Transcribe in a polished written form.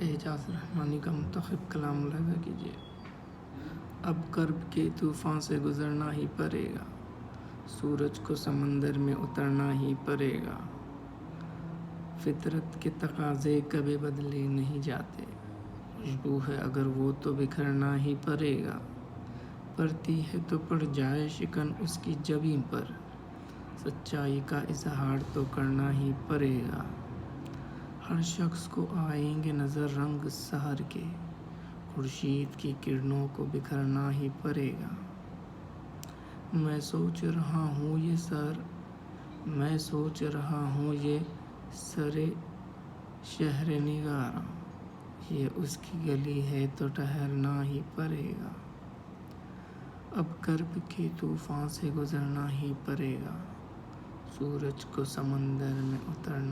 اعجاز رحمانی کا منتخب کلام لگا کیجیے۔ اب کرب کے طوفان سے گزرنا ہی پڑے گا، سورج کو سمندر میں اترنا ہی پڑے گا۔ فطرت کے تقاضے کبھی بدلے نہیں جاتے، خوشبو ہے اگر وہ تو بکھرنا ہی پڑے گا۔ پڑتی ہے تو پڑ جائے شکن اس کی جبیں پر، سچائی کا اظہار تو کرنا ہی پڑے گا۔ ہر شخص کو آئیں گے نظر رنگ سحر کے، خورشید کی کرنوں کو بکھرنا ہی پڑے گا۔ میں سوچ رہا ہوں یہ سرے شہر نگاراں، یہ اس کی گلی ہے تو ٹھہرنا ہی پڑے گا۔ اب کرب کے طوفان سے گزرنا ہی پڑے گا، سورج کو سمندر میں اترنا